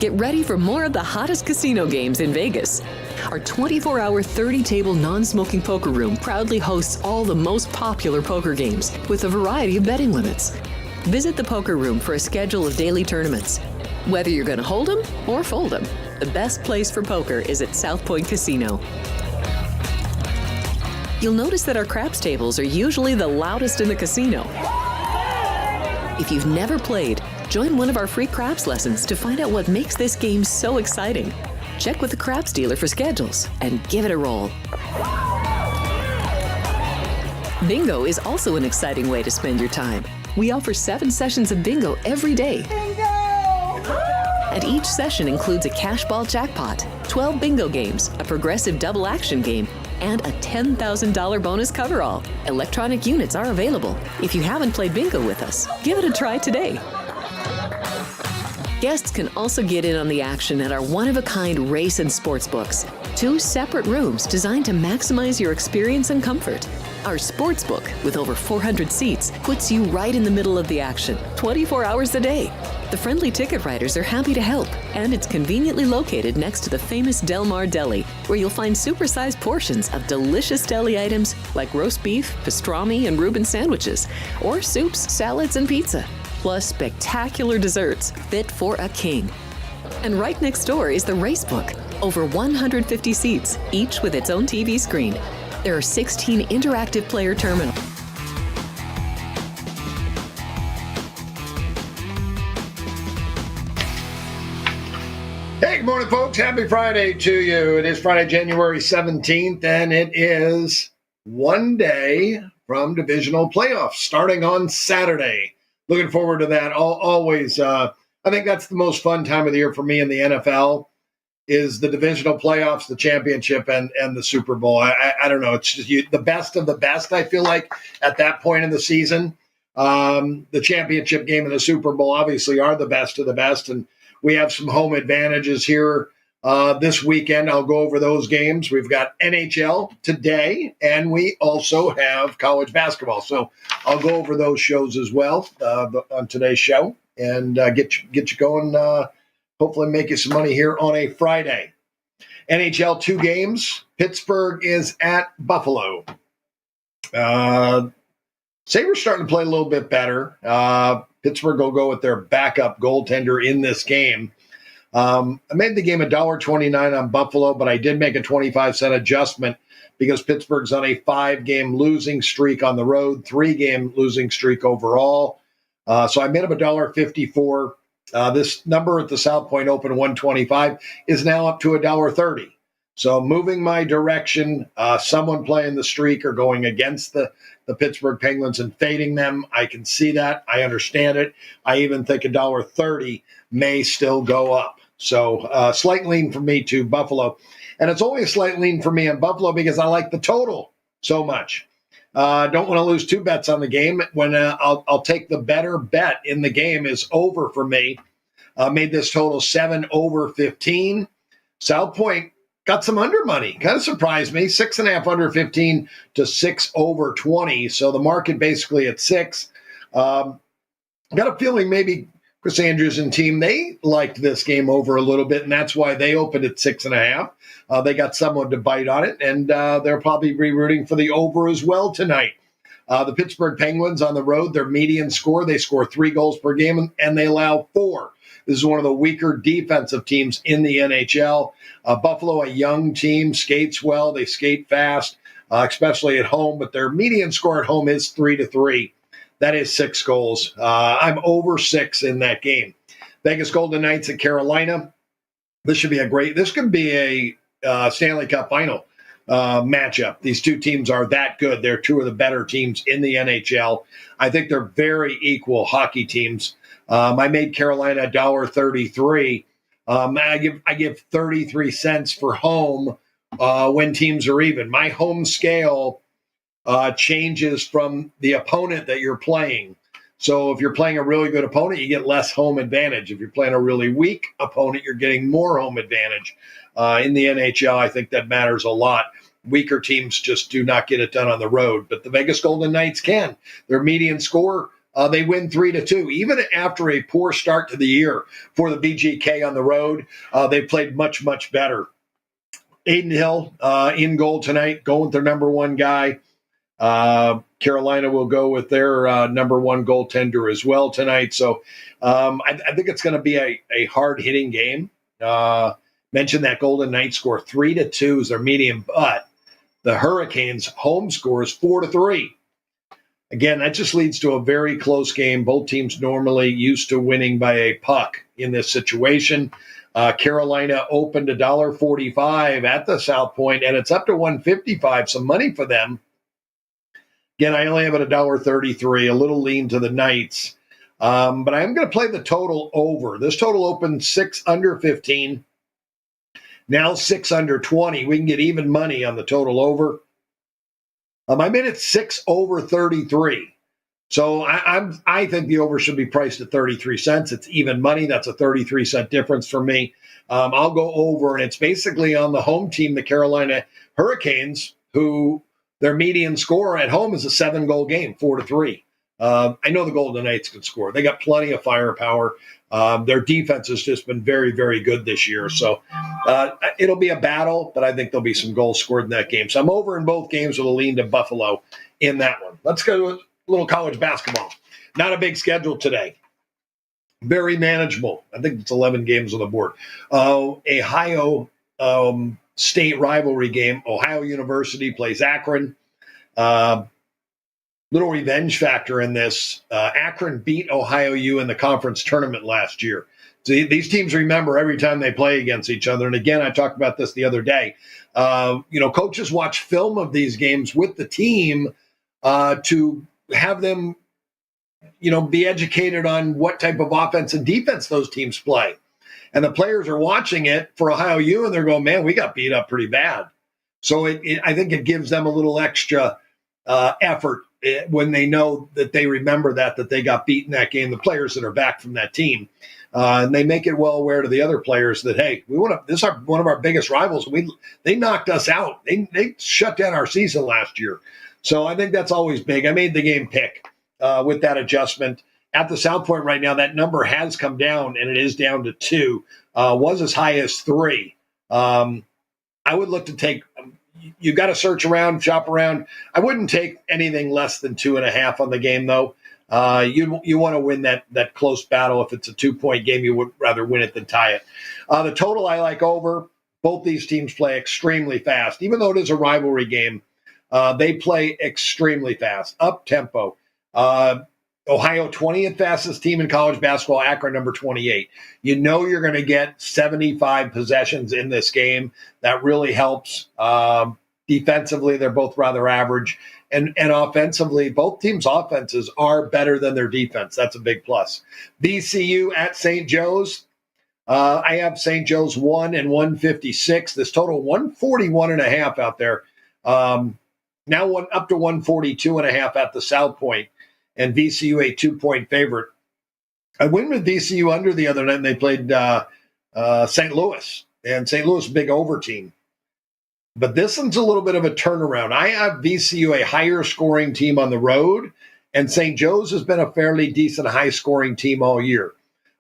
Get ready for more of the hottest casino games in Vegas. Our 24-hour, 30-table non-smoking poker room proudly hosts all the most popular poker games with a variety of betting limits. Visit the poker room for a schedule of daily tournaments. Whether you're going to hold 'em or fold 'em, the best place for poker is at South Point Casino. You'll notice that our craps tables are usually the loudest in the casino. If you've never played, join one of our free craps lessons to find out what makes this game so exciting. Check with the craps dealer for schedules and give it a roll. Bingo is also an exciting way to spend your time. We offer 7 sessions of bingo every day. Bingo! And each session includes a cash ball jackpot, 12 bingo games, a progressive double action game, and a $10,000 bonus coverall. Electronic units are available. If you haven't played bingo with us, give it a try today. Guests can also get in on the action at our one-of-a-kind race and sports books, 2 separate rooms designed to maximize your experience and comfort. Our sports book, with over 400 seats, puts you right in the middle of the action, 24 hours a day. The friendly ticket writers are happy to help, and it's conveniently located next to the famous Del Mar Deli, where you'll find supersized portions of delicious deli items like roast beef, pastrami, and Reuben sandwiches, or soups, salads, and pizza, plus spectacular desserts fit for a king. And right next door is the race book, over 150 seats, each with its own TV screen. There are 16 interactive player terminals. Hey, good morning, folks. Happy Friday to you. It is Friday, January 17th, and it is one day from Divisional Playoffs starting on Saturday. Looking forward to that. Always, I think that's the most fun time of the year for me in the NFL is the Divisional Playoffs, the championship, and the Super Bowl. I don't know. It's just the best of the best, I feel like, at that point in the season. The championship game and the Super Bowl obviously are the best of the best, and we have some home advantages here this weekend. I'll go over those games. We've got NHL today, and we also have college basketball. So I'll go over those shows as well on today's show and get you going. Hopefully make you some money here on a Friday. NHL 2 games. Pittsburgh is at Buffalo. Sabres starting to play a little bit better. Pittsburgh will go with their backup goaltender in this game. I made the game $1.29 on Buffalo, but I did make a 25-cent adjustment because Pittsburgh's on a 5-game losing streak on the road, 3-game losing streak overall. So I made up $1.54. This number at the South Point Open, 125, is now up to $1.30. So moving my direction, someone playing the streak or going against the Pittsburgh Penguins and fading them. I can see that. I understand it. I even think $1.30 may still go up. So slight lean for me to Buffalo. And it's only a slight lean for me on Buffalo because I like the total so much. Don't want to lose 2 bets on the game. When I'll take the better bet in the game is over for me. Made this total 7 over 15. South Point got some under money. Kind of surprised me. 6.5 under 15 to 6 over 20. So the market basically at 6. Got a feeling maybe Chris Andrews and team, they liked this game over a little bit, and that's why they opened at 6.5. They got someone to bite on it, and they'll probably be rooting for the over as well tonight. The Pittsburgh Penguins on the road, their median score, they score 3 goals per game, and they allow 4. This is one of the weaker defensive teams in the NHL. Buffalo, a young team, skates well. They skate fast, especially at home, but their median score at home is 3-3. That is 6 goals. I'm over 6 in that game. Vegas Golden Knights at Carolina. This could be a Stanley Cup final matchup. These 2 teams are that good. They're 2 of the better teams in the NHL. I think they're very equal hockey teams. I made Carolina $1.33. I give 33 cents for home when teams are even. My home scale changes from the opponent that you're playing. So if you're playing a really good opponent, you get less home advantage. If you're playing a really weak opponent, you're getting more home advantage. In the NHL, I think that matters a lot. Weaker teams just do not get it done on the road, but the Vegas Golden Knights can. Their median score, they win 3-2. Even after a poor start to the year for the VGK on the road, they played much, much better. Aiden Hill in goal tonight, going with their number one guy. Carolina will go with their number one goaltender as well tonight. So I think it's going to be a hard-hitting game. Mentioned that Golden Knights score 3-2 is their median, but the Hurricanes' home score is 4-3. Again, that just leads to a very close game. Both teams normally used to winning by a puck in this situation. Carolina opened $1.45 at the South Point, and it's up to $1.55. Some money for them. Again, I only have it $1.33, a little lean to the Knights. But I am going to play the total over. This total opened 6 under 15. Now 6 under 20. We can get even money on the total over. I'm in at 6 over 33. So I think the over should be priced at 33 cents. It's even money. That's a 33-cent difference for me. I'll go over, and it's basically on the home team, the Carolina Hurricanes, who their median score at home is a 7-goal game, 4-3. I know the Golden Knights can score. They got plenty of firepower. Their defense has just been very, very good this year. So it'll be a battle, but I think there'll be some goals scored in that game. So I'm over in both games with a lean to Buffalo in that one. Let's go to a little college basketball. Not a big schedule today. Very manageable. I think it's 11 games on the board. Ohio State rivalry game. Ohio University plays Akron. Little revenge factor in this. Akron beat Ohio U in the conference tournament last year. So these teams remember every time they play against each other. And again, I talked about this the other day. Coaches watch film of these games with the team to have them, be educated on what type of offense and defense those teams play. And the players are watching it for Ohio U, and they're going, man, we got beat up pretty bad. So I think it gives them a little extra effort when they know that they remember that they got beat in that game, the players that are back from that team. And they make it well aware to the other players that, hey, this is one of our biggest rivals. They knocked us out. They shut down our season last year. So I think that's always big. I made the game pick with that adjustment. At the South Point right now, that number has come down, and it is down to 2. Was as high as 3. I would look to take you got to search around, shop around. I wouldn't take anything less than 2.5 on the game, though. You want to win that close battle. If it's a 2-point game, you would rather win it than tie it. The total I like over. Both these teams play extremely fast. Even though it is a rivalry game, they play extremely fast, up tempo. Ohio, 20th fastest team in college basketball, Akron, number 28. You know you're going to get 75 possessions in this game. That really helps. Defensively, they're both rather average. And offensively, both teams' offenses are better than their defense. That's a big plus. VCU at St. Joe's. I have St. Joe's 1 and 156. This total 141.5 out there. Now up to 142.5 at the South Point. And VCU a 2-point favorite. I went with VCU under the other night, and they played St. Louis. And St. Louis, big over team. But this one's a little bit of a turnaround. I have VCU a higher scoring team on the road, and St. Joe's has been a fairly decent high scoring team all year.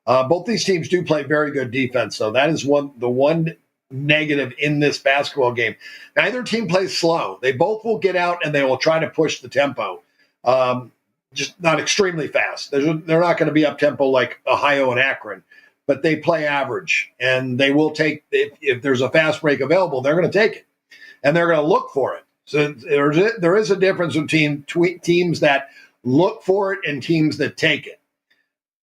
Both these teams do play very good defense, though. That is the one negative in this basketball game. Neither team plays slow. They both will get out, and they will try to push the tempo. Just not extremely fast. They're not going to be up tempo like Ohio and Akron, but they play average, and they will take, if there's a fast break available, they're going to take it, and they're going to look for it. So there is a difference between teams that look for it and teams that take it.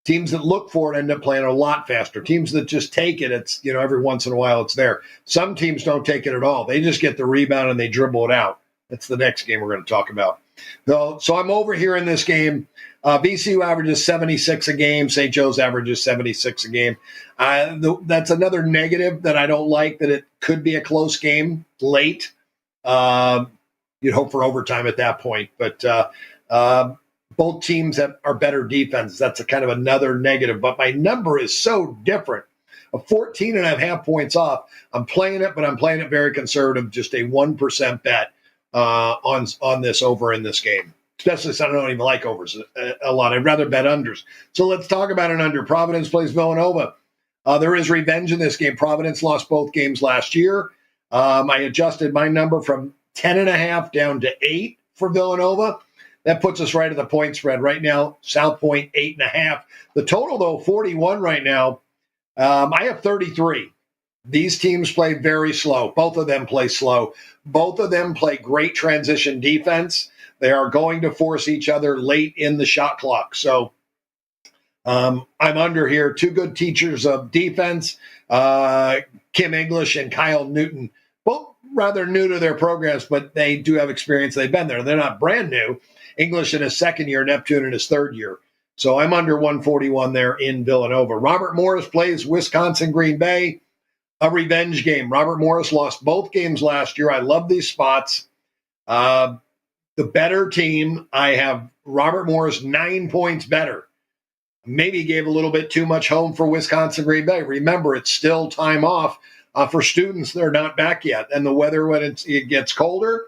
Teams that look for it end up playing a lot faster. Teams that just take it, it's, every once in a while it's there. Some teams don't take it at all. They just get the rebound and they dribble it out. That's the next game we're going to talk about. So I'm over here in this game. VCU averages 76 a game. St. Joe's averages 76 a game. That's another negative that I don't like, that it could be a close game late. You'd hope for overtime at that point. But both teams are better defenses. That's a kind of another negative. But my number is so different. 14.5 points off. I'm playing it, but I'm playing it very conservative, just a 1% bet on this over in this game. especially since I don't even like overs a lot. I'd rather bet unders. So let's talk about an under. Providence plays Villanova. There is revenge in this game. Providence lost both games last year. I adjusted my number from 10.5 down to 8 for Villanova. That puts us right at the point spread. Right now, South Point 8.5. The total, though, 41 right now. I have 33. These teams play very slow. Both of them play slow. Both of them play great transition defense. They are going to force each other late in the shot clock. So I'm under here. Two good teachers of defense, Kim English and Kyle Newton, both rather new to their programs, but they do have experience. They've been there. They're not brand new. English in his second year, Neptune in his third year. So I'm under 141 there in Villanova. Robert Morris plays Wisconsin Green Bay, a revenge game. Robert Morris lost both games last year. I love these spots. The better team, I have Robert Morris 9 points better. Maybe gave a little bit too much home for Wisconsin Green Bay. Remember, it's still time off for students. They're not back yet. And the weather, when it gets colder,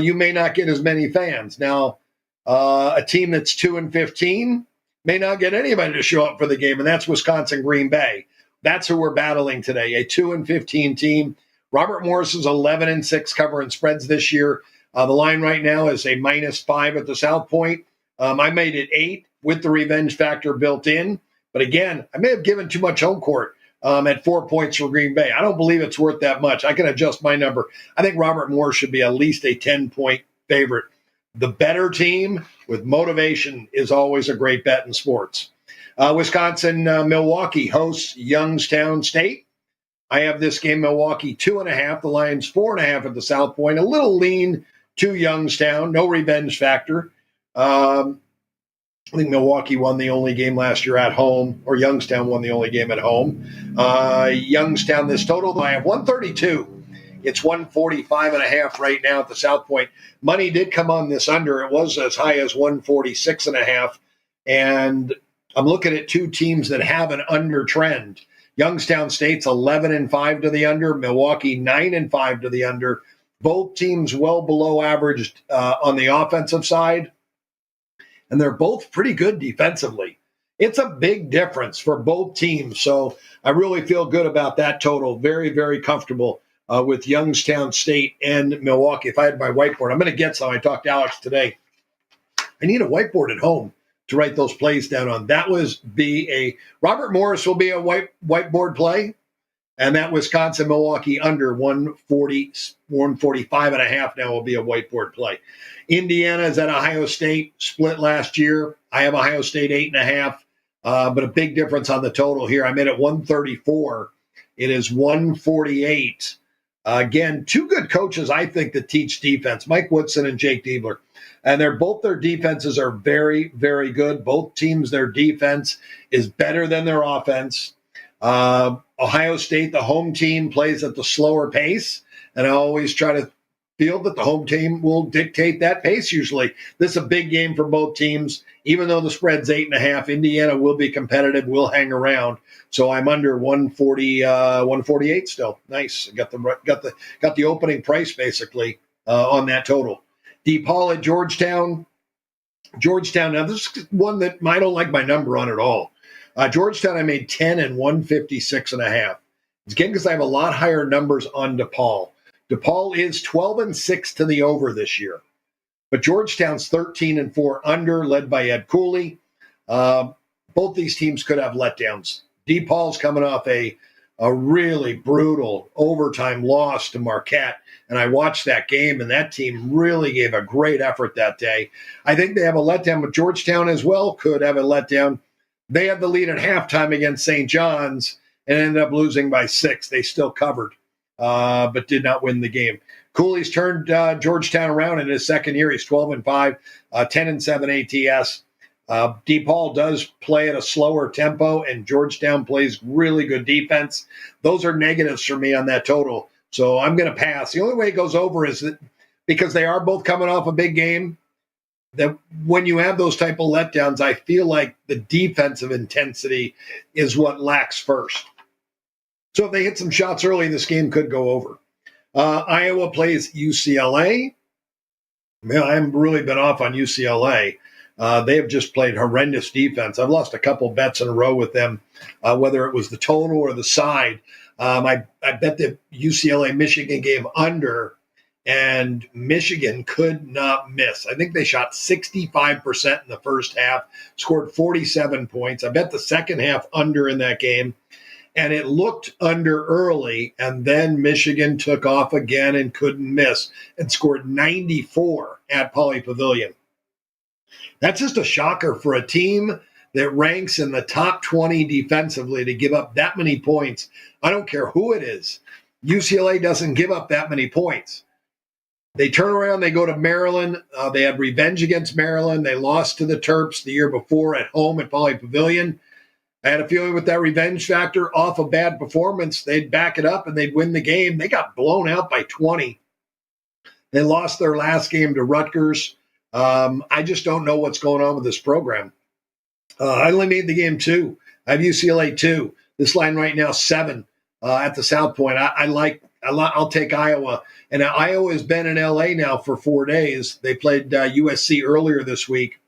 you may not get as many fans. Now, a team that's 2-15 may not get anybody to show up for the game, and that's Wisconsin Green Bay. That's who we're battling today, a 2-15 team. Robert Morris is 11-6 covering spreads this year. The line right now is a -5 at the South Point. I made it 8 with the revenge factor built in. But again, I may have given too much home court at 4 points for Green Bay. I don't believe it's worth that much. I can adjust my number. I think Robert Morris should be at least a 10-point favorite. The better team with motivation is always a great bet in sports. Wisconsin, Milwaukee hosts Youngstown State. I have this game, Milwaukee 2.5. The Lions 4.5 at the South Point. A little lean to Youngstown. No revenge factor. I think Milwaukee won the only game last year at home, or Youngstown won the only game at home. Youngstown, this total, I have 132. It's 145.5 right now at the South Point. Money did come on this under. It was as high as 146.5. And I'm looking at two teams that have an under trend. Youngstown State's 11-5 to the under. Milwaukee 9-5 to the under. Both teams well below average on the offensive side. And they're both pretty good defensively. It's a big difference for both teams. So I really feel good about that total. Very, very comfortable with Youngstown State and Milwaukee. If I had my whiteboard, I'm going to get some. I talked to Alex today. I need a whiteboard at home to write those plays down on. Robert Morris will be a whiteboard play, and that Wisconsin Milwaukee under 145.5 now will be a whiteboard play. Indiana is at Ohio State, split last year. I have Ohio State 8.5, but a big difference on the total here. I'm in at 134. It is 148. Again, two good coaches, I think, that teach defense, Mike Woodson and Jake Diebler. And their defenses are very, very good. Both teams, their defense is better than their offense. Ohio State, the home team, plays at the slower pace. And I always try to feel that the home team will dictate that pace usually. This is a big game for both teams. Even though the spread's 8.5, Indiana will be competitive, will hang around. So I'm under 148 still. Nice. Got the opening price basically on that total. DePaul at Georgetown. Now this is one that I don't like my number on at all. Georgetown, I made 10 and 156.5. It's again because I have a lot higher numbers on DePaul. DePaul is 12-6 to the over this year, but Georgetown's 13-4 under, led by Ed Cooley. Both these teams could have letdowns. DePaul's coming off a really brutal overtime loss to Marquette, and I watched that game, and that team really gave a great effort that day. I think they have a letdown, but Georgetown as well could have a letdown. They had the lead at halftime against St. John's and ended up losing by 6. They still covered, but did not win the game. Cooley's turned Georgetown around in his second year. He's 12-5, 10-7 ATS. DePaul does play at a slower tempo, and Georgetown plays really good defense. Those are negatives for me on that total, so I'm going to pass. The only way it goes over is that because they are both coming off a big game, that when you have those type of letdowns, I feel like the defensive intensity is what lacks first. So if they hit some shots early, this game could go over. Iowa plays UCLA. Man, I've really been off on UCLA. They have just played horrendous defense. I've lost a couple bets in a row with them, whether it was the total or the side. I bet the UCLA Michigan game under, and Michigan could not miss. I think they shot 65% in the first half, scored 47 points. I bet the second half under in that game, and it looked under early, and then Michigan took off again and couldn't miss and scored 94 at Pauley Pavilion. That's just a shocker for a team that ranks in the top 20 defensively to give up that many points. I don't care who it is. UCLA doesn't give up that many points. They turn around, they go to Maryland. They had revenge against Maryland. They lost to the Terps the year before at home at Pauley Pavilion. I had a feeling with that revenge factor off a bad performance, they'd back it up and they'd win the game. They got blown out by 20. They lost their last game to Rutgers. I just don't know what's going on with this program. I only made the game 2. I have UCLA 2. This line right now 7 at the South Point. I'll take Iowa. And Iowa has been in LA now for 4 days. They played USC earlier this week,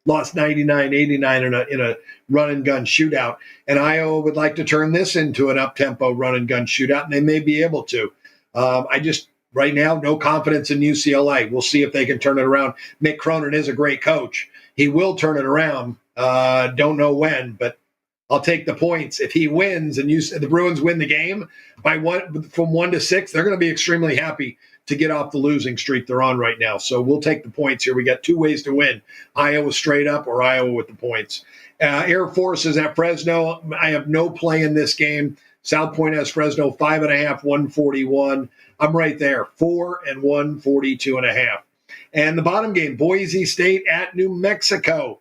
lost 99-89 in a run and gun shootout. And Iowa would like to turn this into an up-tempo run and gun shootout, and they may be able to. Right now, no confidence in UCLA. We'll see if they can turn it around. Mick Cronin is a great coach. He will turn it around. Don't know when, but I'll take the points. If he wins and the Bruins win the game by from 1 to 6, they're going to be extremely happy to get off the losing streak they're on right now. So we'll take the points here. We got 2 ways to win: Iowa straight up or Iowa with the points. Air Force is at Fresno. I have no play in this game. South Point has Fresno 5.5, 141. I'm right there, 4 and 142.5. And the bottom game, Boise State at New Mexico.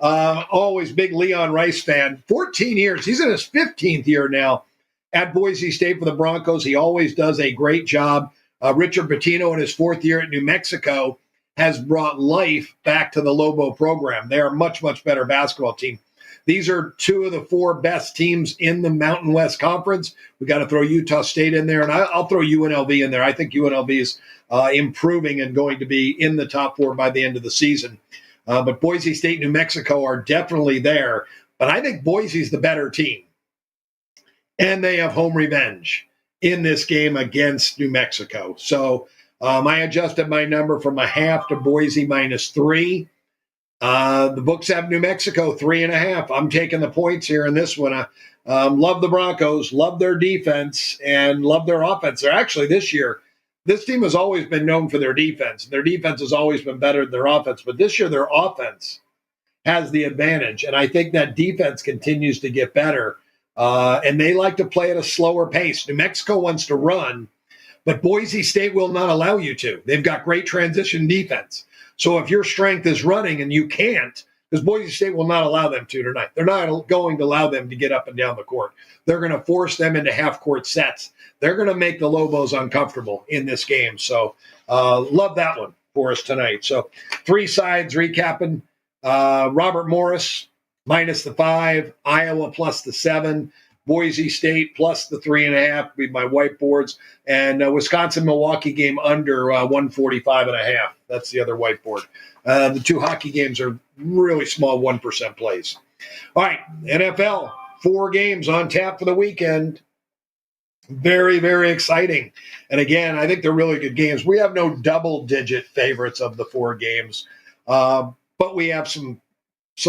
Always big Leon Rice fan. 14 years. He's in his 15th year now at Boise State for the Broncos. He always does a great job. Richard Pitino in his 4th year at New Mexico has brought life back to the Lobo program. They are a much, much better basketball team. These are 2 of the 4 best teams in the Mountain West Conference. We got to throw Utah State in there, and I'll throw UNLV in there. I think UNLV is improving and going to be in the top 4 by the end of the season. But Boise State, New Mexico are definitely there. But I think Boise's the better team. And they have home revenge in this game against New Mexico. So I adjusted my number from 0.5 to Boise -3. The books have New Mexico 3.5. I'm taking the points here in this one. Love the Broncos, love their defense, and love their offense. They're actually this year, this team has always been known for their defense. Their defense has always been better than their offense, but this year their offense has the advantage, and I think that defense continues to get better. And they like to play at a slower pace. New Mexico wants to run, but Boise State will not allow you to. They've got great transition defense. So if your strength is running and you can't, because Boise State will not allow them to tonight. They're not going to allow them to get up and down the court. They're going to force them into half-court sets. They're going to make the Lobos uncomfortable in this game. So love that one for us tonight. So 3 sides recapping. Robert Morris -5, Iowa +7, Boise State +3.5 be my whiteboards, and Wisconsin-Milwaukee game under 145.5. That's the other whiteboard. The 2 hockey games are really small 1% plays. All right, NFL, 4 games on tap for the weekend. Very, very exciting. And again, I think they're really good games. We have no double-digit favorites of the 4 games, but we have some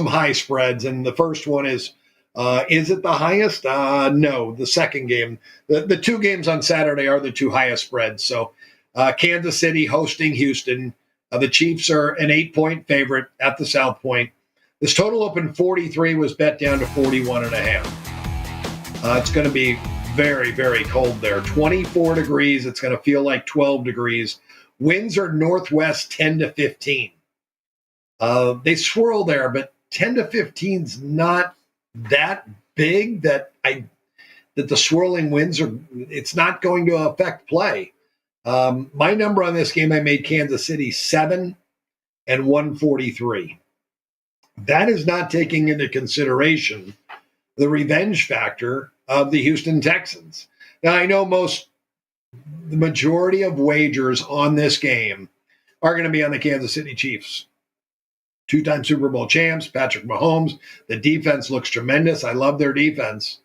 high spreads. And the first one is it the highest? No, the second game. The 2 games on Saturday are the 2 highest spreads. So Kansas City hosting Houston. The Chiefs are an 8-point favorite at the South Point. This total opened 43, was bet down to 41.5. It's going to be very, very cold there. 24 degrees. It's going to feel like 12 degrees. Winds are northwest 10 to 15. They swirl there, but 10 to 15 is not that big that the swirling winds it's not going to affect play. My number on this game, I made Kansas City 7 and 143. That is not taking into consideration the revenge factor of the Houston Texans. Now, I know the majority of wagers on this game are going to be on the Kansas City Chiefs. Two-time Super Bowl champs, Patrick Mahomes. The defense looks tremendous. I love their defense.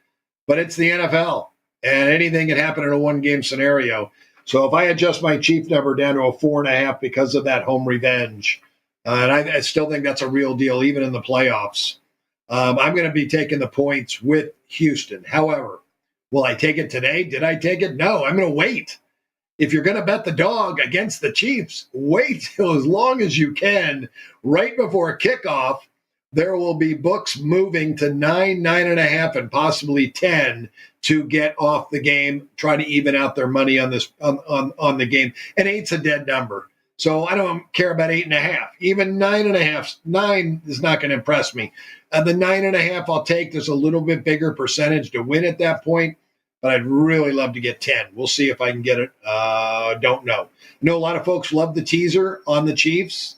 But it's the NFL, and anything can happen in a one-game scenario. So if I adjust my Chief number down to a 4.5 because of that home revenge, and I still think that's a real deal, even in the playoffs, I'm going to be taking the points with Houston. However, will I take it today? Did I take it? No, I'm going to wait. If you're going to bet the dog against the Chiefs, wait till as long as you can. Right before kickoff, there will be books moving to 9, 9.5, and possibly 10 to get off the game, try to even out their money on this on the game. And 8's a dead number. So I don't care about 8.5. Even 9.5, 9 is not going to impress me. The 9.5 I'll take. There's a little bit bigger percentage to win at that point, but I'd really love to get 10. We'll see if I can get it. Don't know. I know a lot of folks love the teaser on the Chiefs.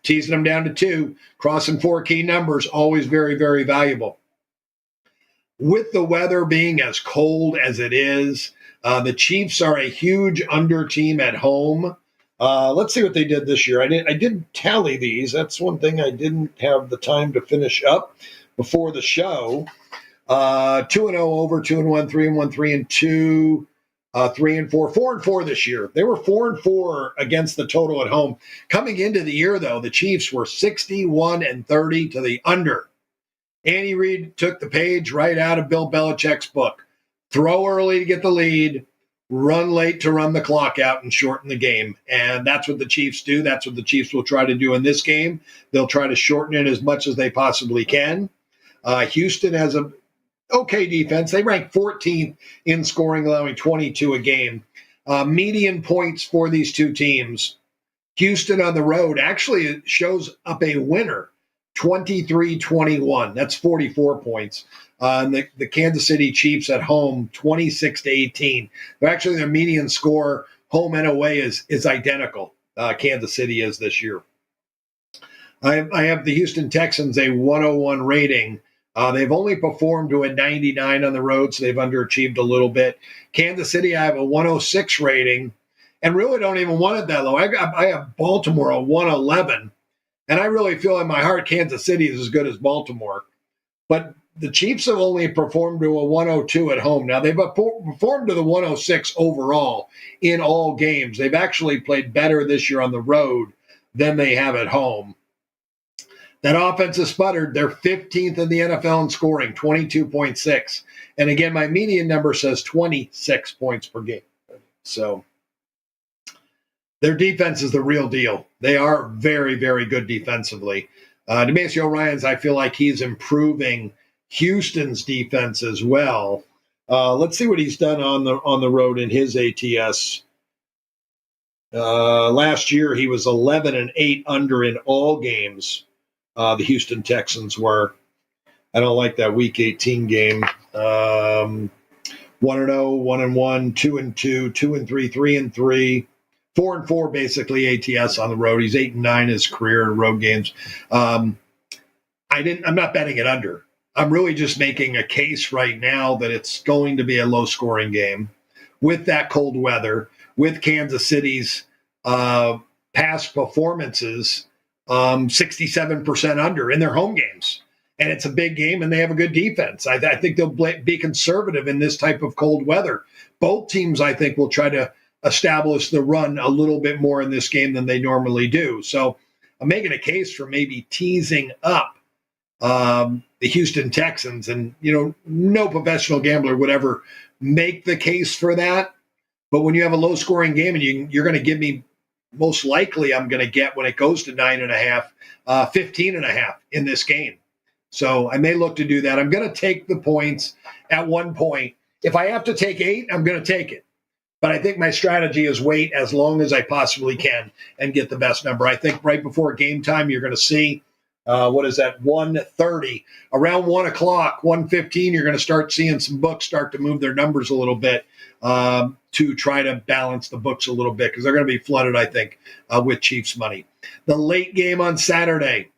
Teasing them down to 2, crossing 4 key numbers, always very, very valuable. With the weather being as cold as it is, the Chiefs are a huge under team at home. Let's see what they did this year. I didn't tally these. That's one thing I didn't have the time to finish up before the show. 2-0 over, 2-1, 3-1, 3-2, 3-4, 4-4 this year. They were 4-4 against the total at home. Coming into the year, though, the Chiefs were 61-30 to the under. Andy Reid took the page right out of Bill Belichick's book. Throw early to get the lead, run late to run the clock out and shorten the game. And that's what the Chiefs do. That's what the Chiefs will try to do in this game. They'll try to shorten it as much as they possibly can. Houston has a okay defense. They rank 14th in scoring, allowing 22 a game. Median points for these two teams. Houston on the road actually shows up a winner, 23-21. That's 44 points. And the Kansas City Chiefs at home, 26-18. They're actually, their median score, home and away, is identical. Kansas City is this year. I have the Houston Texans a 101 rating. They've only performed to a 99 on the road, so they've underachieved a little bit. Kansas City, I have a 106 rating, and really don't even want it that low. I have Baltimore a 111, and I really feel in my heart Kansas City is as good as Baltimore. But the Chiefs have only performed to a 102 at home. Now, they've performed to the 106 overall in all games. They've actually played better this year on the road than they have at home. That offense has sputtered. They're 15th in the NFL in scoring, 22.6. And again, my median number says 26 points per game. So their defense is the real deal. They are very, very good defensively. D'Amico Ryans, I feel like he's improving Houston's defense as well. Let's see what he's done on the road in his ATS. Last year, he was 11-8 under in all games. The Houston Texans were. I don't like that Week 18 game. 1-0, 1-1, 2-2, 2-3, 3-3, 4-4 basically ATS on the road. He's 8-9 his career in road games. I'm not betting it under. I'm really just making a case right now that it's going to be a low-scoring game with that cold weather, with Kansas City's past performances. 67% under in their home games. And it's a big game, and they have a good defense. I think they'll be conservative in this type of cold weather. Both teams, I think, will try to establish the run a little bit more in this game than they normally do. So I'm making a case for maybe teasing up the Houston Texans. And, no professional gambler would ever make the case for that. But when you have a low-scoring game and you're going to give me, most likely I'm going to get, when it goes to 9.5, 15.5 in this game. So I may look to do that. I'm going to take the points at one point. If I have to take 8, I'm going to take it. But I think my strategy is wait as long as I possibly can and get the best number. I think right before game time, you're going to see, 1:30. Around 1 o'clock, 1:15, you're going to start seeing some books start to move their numbers a little bit to try to balance the books a little bit, because they're going to be flooded, I think, with Chiefs money. The late game on Saturday.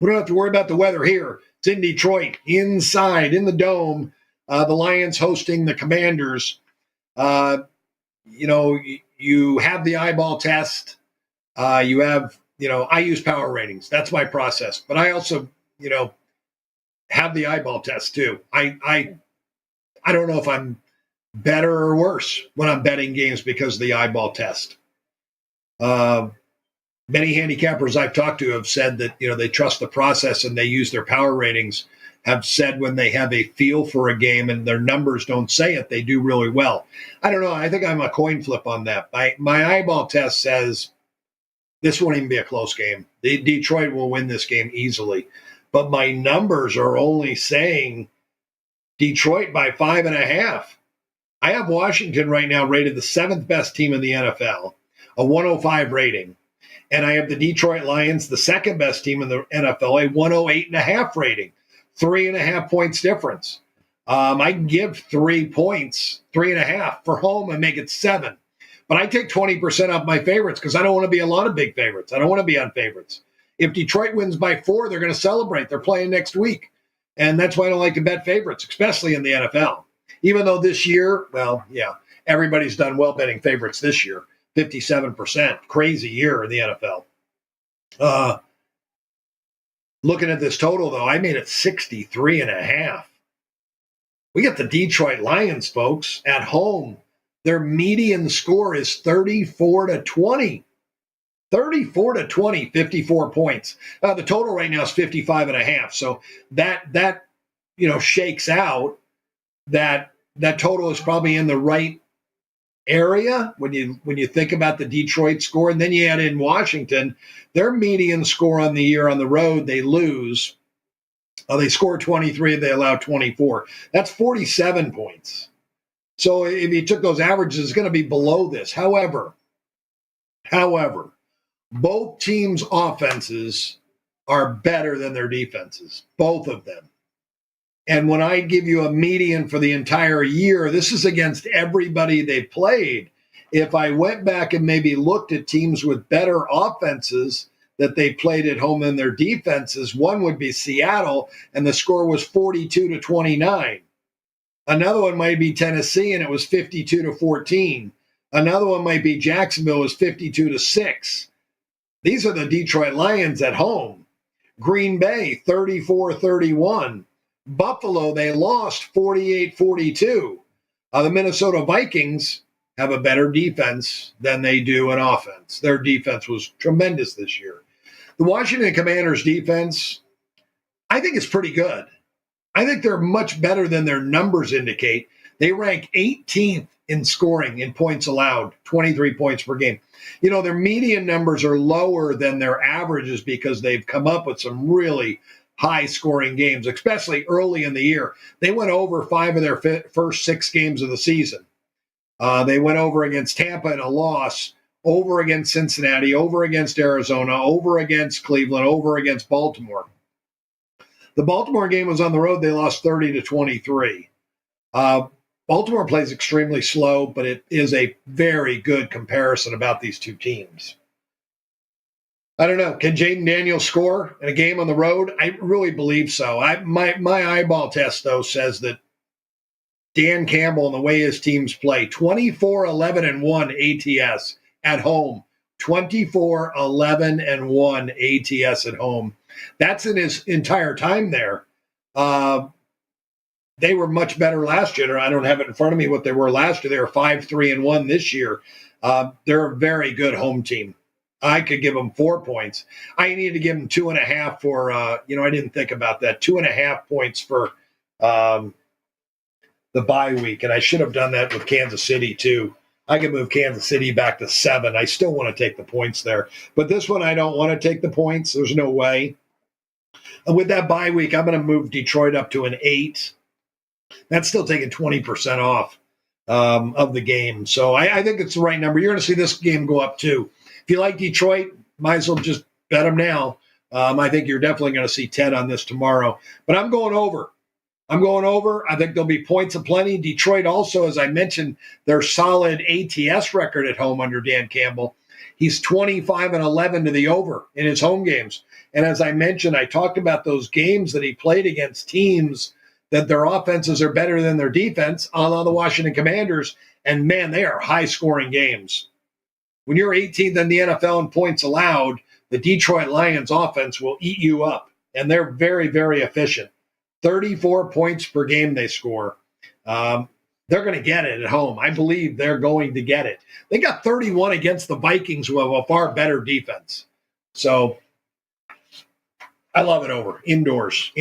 We don't have to worry about the weather here. It's in Detroit, inside, in the Dome. The Lions hosting the Commanders. you have the eyeball test. You have, I use power ratings. That's my process. But I also, have the eyeball test too. I don't know if I'm better or worse when I'm betting games because of the eyeball test. Many handicappers I've talked to have said that, they trust the process and they use their power ratings, have said when they have a feel for a game and their numbers don't say it, they do really well. I don't know. I think I'm a coin flip on that. My eyeball test says this won't even be a close game. Detroit will win this game easily. But my numbers are only saying Detroit by 5.5. I have Washington right now rated the 7th best team in the NFL, a 105 rating. And I have the Detroit Lions, the 2nd best team in the NFL, a 108.5 rating, 3.5 points difference. I can give 3 points, 3.5 for home and make it 7. But I take 20% off my favorites because I don't want to be a lot of big favorites. I don't want to be on favorites. If Detroit wins by 4, they're going to celebrate. They're playing next week. And that's why I don't like to bet favorites, especially in the NFL. Even though this year, everybody's done well betting favorites this year, 57%. Crazy year in the NFL. Looking at this total, though, I made it 63.5. We got the Detroit Lions, folks, at home. Their median score is 34-20. 34-20, 54 points. The total right now is 55.5. So that shakes out that total is probably in the right area when you think about the Detroit score. And then you add in Washington, their median score on the year on the road, they lose. They score 23, they allow 24. That's 47 points. So if you took those averages, it's going to be below this. However, both teams' offenses are better than their defenses, both of them. And when I give you a median for the entire year, this is against everybody they played. If I went back and maybe looked at teams with better offenses that they played at home than their defenses, one would be Seattle, and the score was 42-29. Another one might be Tennessee, and it was 52-14. Another one might be Jacksonville, it was 52-6. These are the Detroit Lions at home. Green Bay, 34-31. Buffalo, they lost 48-42. The Minnesota Vikings have a better defense than they do in offense. Their defense was tremendous this year. The Washington Commanders' defense, I think, is pretty good. I think they're much better than their numbers indicate. They rank 18th in scoring in points allowed, 23 points per game. Their median numbers are lower than their averages because they've come up with some really high-scoring games, especially early in the year. They went over 5 of their first 6 games of the season. They went over against Tampa in a loss, over against Cincinnati, over against Arizona, over against Cleveland, over against Baltimore. The Baltimore game was on the road. They lost 30-23. Baltimore plays extremely slow, but it is a very good comparison about these two teams. I don't know. Can Jaden Daniels score in a game on the road? I really believe so. My eyeball test, though, says that Dan Campbell and the way his teams play, 24-11-1 ATS at home. 24-11-1 ATS at home. That's in his entire time there. They were much better last year. I don't have it in front of me what they were last year. They were 5-3-1 this year. They're a very good home team. I could give them 4 points. I need to give them 2.5 for, I didn't think about that. 2.5 points for the bye week. And I should have done that with Kansas City too. I could move Kansas City back to 7. I still want to take the points there. But this one, I don't want to take the points. There's no way. And with that bye week, I'm going to move Detroit up to an 8. That's still taking 20% off of the game. So I think it's the right number. You're going to see this game go up too. If you like Detroit, might as well just bet them now. I think you're definitely going to see 10 on this tomorrow. But I'm going over. I think there'll be points aplenty. Detroit also, as I mentioned, their solid ATS record at home under Dan Campbell. He's 25-11 to the over in his home games. And as I mentioned, I talked about those games that he played against teams that their offenses are better than their defense, a la the Washington Commanders. And, man, they are high-scoring games. When you're 18th in the NFL in points allowed, the Detroit Lions offense will eat you up. And they're very, very efficient. 34 points per game they score. They're going to get it at home. I believe they're going to get it. They got 31 against the Vikings, who have a far better defense. So I love it over. Indoors.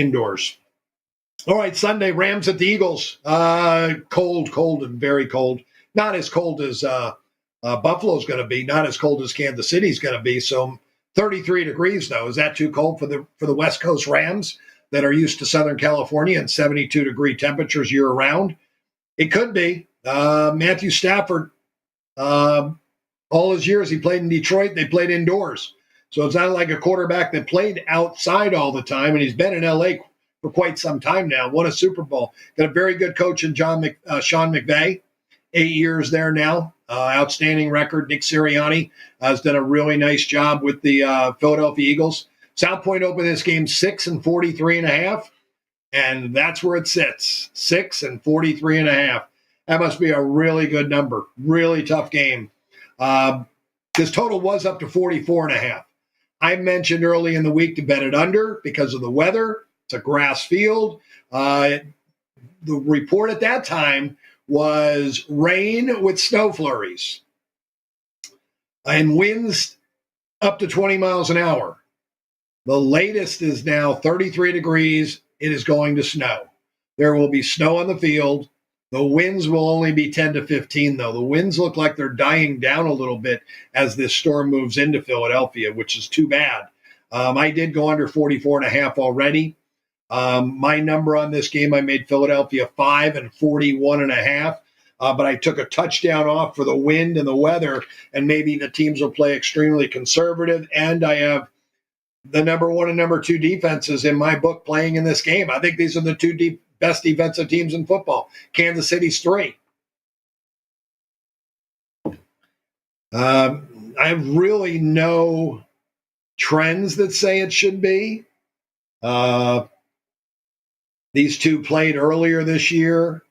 All right, Sunday, Rams at the Eagles. Cold and very cold. Not as cold as Buffalo's going to be. Not as cold as Kansas City's going to be. So 33 degrees, though. Is that too cold for the West Coast Rams that are used to Southern California and 72-degree temperatures year-round? It could be. Matthew Stafford, all his years he played in Detroit, they played indoors. So it's not like a quarterback that played outside all the time, and he's been in L.A. for quite some time now, won a Super Bowl. Got a very good coach in Sean McVay, 8 years there now. Outstanding record. Nick Sirianni has done a really nice job with the Philadelphia Eagles. South Point opened this game 6-43.5. And that's where it sits, 6-43.5. That must be a really good number. Really tough game. This total was up to 44.5. I mentioned early in the week to bet it under because of the weather. It's a grass field. The report at that time was rain with snow flurries and winds up to 20 miles an hour. The latest is now 33 degrees. It is going to snow. There will be snow on the field. The winds will only be 10 to 15, though. The winds look like they're dying down a little bit as this storm moves into Philadelphia, which is too bad. I did go under 44.5 already. My number on this game, I made Philadelphia 5 and 41.5. But I took a touchdown off for the wind and the weather, and maybe the teams will play extremely conservative. And I have the number 1 and number 2 defenses in my book playing in this game. I think these are the two best defensive teams in football. Kansas City's 3. I have really no trends that say it should be. These two played earlier this year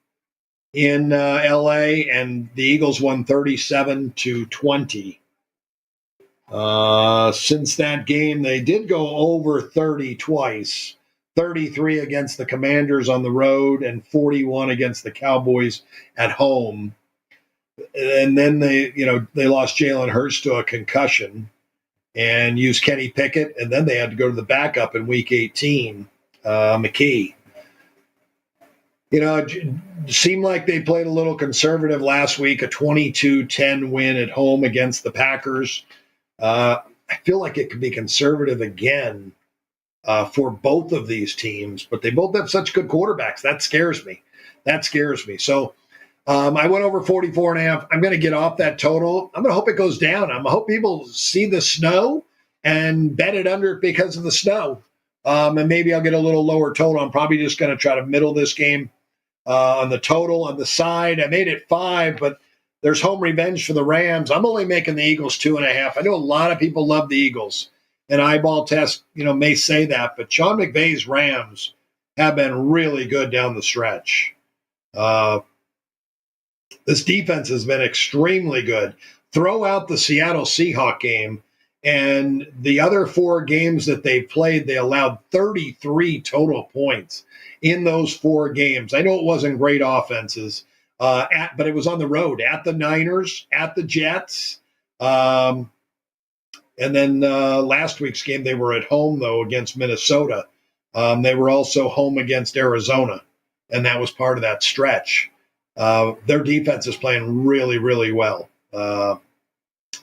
in L.A., and the Eagles won 37-20. Since that game, they did go over 30 twice. 33 against the Commanders on the road and 41 against the Cowboys at home. And then they lost Jalen Hurts to a concussion and used Kenny Pickett, and then they had to go to the backup in Week 18, McKee. It seemed like they played a little conservative last week, a 22-10 win at home against the Packers. I feel like it could be conservative again for both of these teams, but they both have such good quarterbacks. That scares me. So I went over 44.5. I'm going to get off that total. I'm going to hope it goes down. I'm going to hope people see the snow and bet it under because of the snow. And maybe I'll get a little lower total. I'm probably just going to try to middle this game on the total. On the side, I made it 5, but there's home revenge for the Rams. I'm only making the Eagles 2.5. I know a lot of people love the Eagles. An eyeball test, may say that, but Sean McVay's Rams have been really good down the stretch. This defense has been extremely good. Throw out the Seattle Seahawks game, and the other 4 games that they played, they allowed 33 total points in those 4 games. I know it wasn't great offenses, but it was on the road at the Niners, at the Jets. And then last week's game, they were at home, though, against Minnesota. They were also home against Arizona, and that was part of that stretch. Their defense is playing really, really well.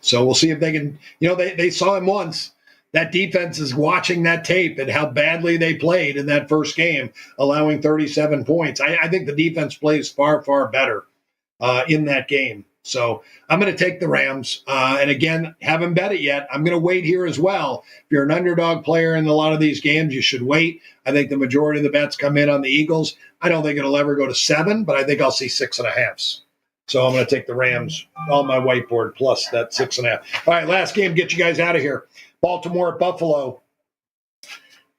So we'll see if they can, they saw him once. That defense is watching that tape and how badly they played in that first game, allowing 37 points. I think the defense plays far, far better in that game. So I'm going to take the Rams. And again, haven't bet it yet. I'm going to wait here as well. If you're an underdog player in a lot of these games, you should wait. I think the majority of the bets come in on the Eagles. I don't think it'll ever go to 7, but I think I'll see 6.5. So I'm going to take the Rams on my whiteboard plus that 6.5. All right, last game, get you guys out of here. Baltimore at Buffalo.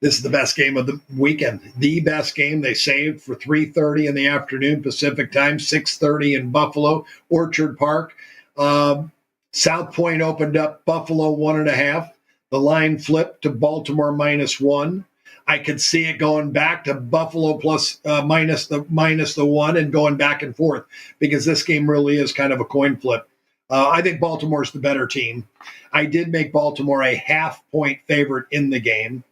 This is the best game of the weekend. The best game they saved for 3:30 in the afternoon Pacific time, 6:30 in Buffalo, Orchard Park. South Point opened up Buffalo 1.5. The line flipped to Baltimore -1. I could see it going back to Buffalo plus minus the one and going back and forth because this game really is kind of a coin flip. I think Baltimore's the better team. I did make Baltimore a half-point favorite in the game.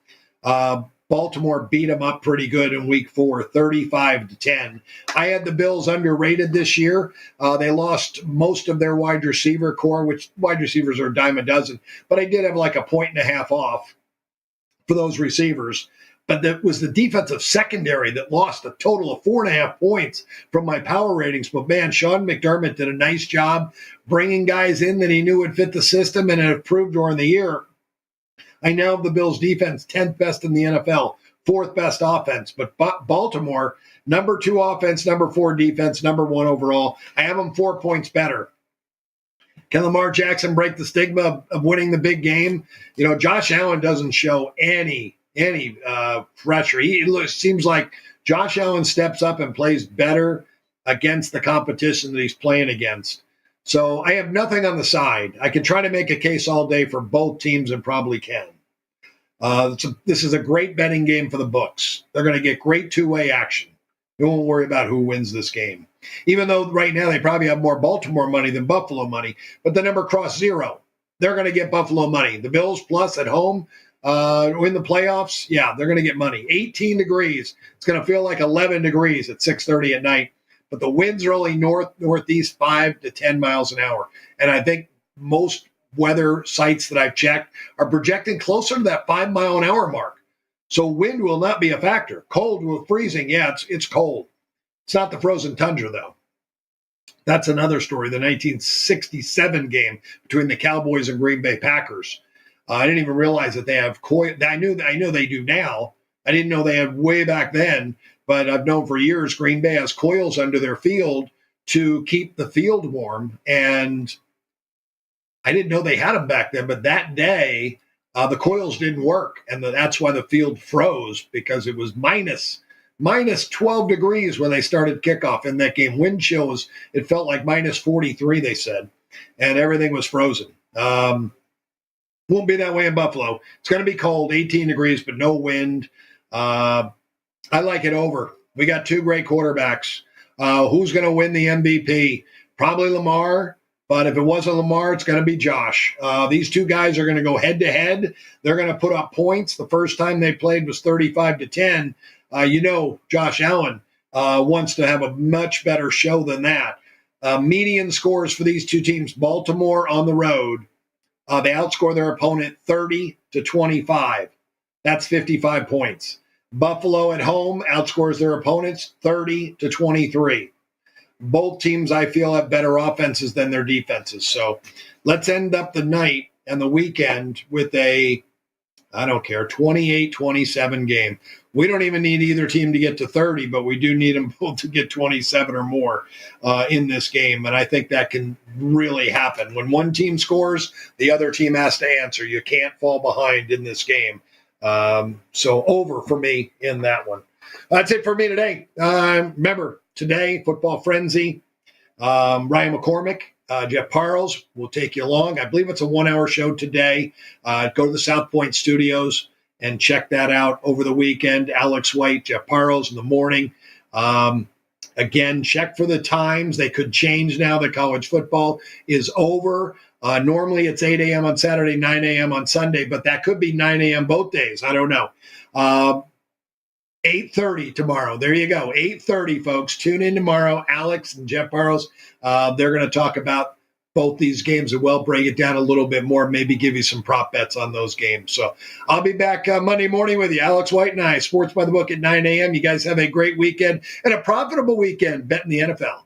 Baltimore beat them up pretty good in week 4, 35-10. I had the Bills underrated this year. They lost most of their wide receiver core, which wide receivers are a dime a dozen, but I did have like 1.5 off for those receivers. But that was the defensive secondary that lost a total of 4.5 points from my power ratings. But man, Sean McDermott did a nice job bringing guys in that he knew would fit the system and have proved during the year. I now have the Bills defense 10th best in the NFL, 4th best offense. But Baltimore, number 2 offense, number 4 defense, number 1 overall. I have them 4 points better. Can Lamar Jackson break the stigma of winning the big game? You know, Josh Allen doesn't show any pressure. It seems like Josh Allen steps up and plays better against the competition that he's playing against. So I have nothing on the side. I can try to make a case all day for both teams and probably can. This is a great betting game for the books. They're going to get great two-way action. You won't worry about who wins this game. Even though right now they probably have more Baltimore money than Buffalo money, but the number crossed 0. They're going to get Buffalo money. The Bills plus at home, in the playoffs, yeah, they're going to get money. 18 degrees. It's going to feel like 11 degrees at 6:30 at night. But the winds are only northeast 5 to 10 miles an hour. And I think most weather sites that I've checked are projecting closer to that 5 mile an hour mark. So wind will not be a factor. Cold with freezing, yeah, it's cold. It's not the frozen tundra, though. That's another story, the 1967 game between the Cowboys and Green Bay Packers. I didn't even realize that they have coil. I know they do now. I didn't know they had way back then, but I've known for years Green Bay has coils under their field to keep the field warm. And I didn't know they had them back then, but that day the coils didn't work. And that's why the field froze, because it was minus 12 degrees when they started kickoff in that game. Wind chill it felt like minus 43, they said, and everything was frozen. Won't be that way in Buffalo. It's going to be cold, 18 degrees, but no wind. I like it over. We got 2 great quarterbacks. Who's going to win the MVP? Probably Lamar, but if it wasn't Lamar, it's going to be Josh. These 2 guys are going to go head-to-head. They're going to put up points. The first time they played was 35-10. Josh Allen wants to have a much better show than that. Median scores for these 2 teams, Baltimore on the road, they outscore their opponent 30-25. That's 55 points. Buffalo at home outscores their opponents 30-23. Both teams, I feel, have better offenses than their defenses. So let's end up the night and the weekend with a, 28-27 game. We don't even need either team to get to 30, but we do need them both to get 27 or more in this game. And I think that can really happen. When one team scores, the other team has to answer. You can't fall behind in this game. So over for me in that one. That's it for me today. Remember, today, Football Frenzy, Ryan McCormick, Jeff Parles will take you along. I believe it's a 1-hour show today. Go to the South Point Studios and check that out over the weekend. Alex White, Jeff Parles in the morning. Again, check for the times. They could change now that college football is over. Normally it's 8 a.m. on Saturday, 9 a.m. on Sunday, but that could be 9 a.m. both days. I don't know. 8:30 tomorrow. There you go. 8:30, folks. Tune in tomorrow. Alex and Jeff Parles, they're going to talk about both these games and break it down a little bit more, maybe give you some prop bets on those games. So I'll be back Monday morning with you. Alex White and I, Sports by the Book at 9 a.m. You guys have a great weekend and a profitable weekend betting the NFL.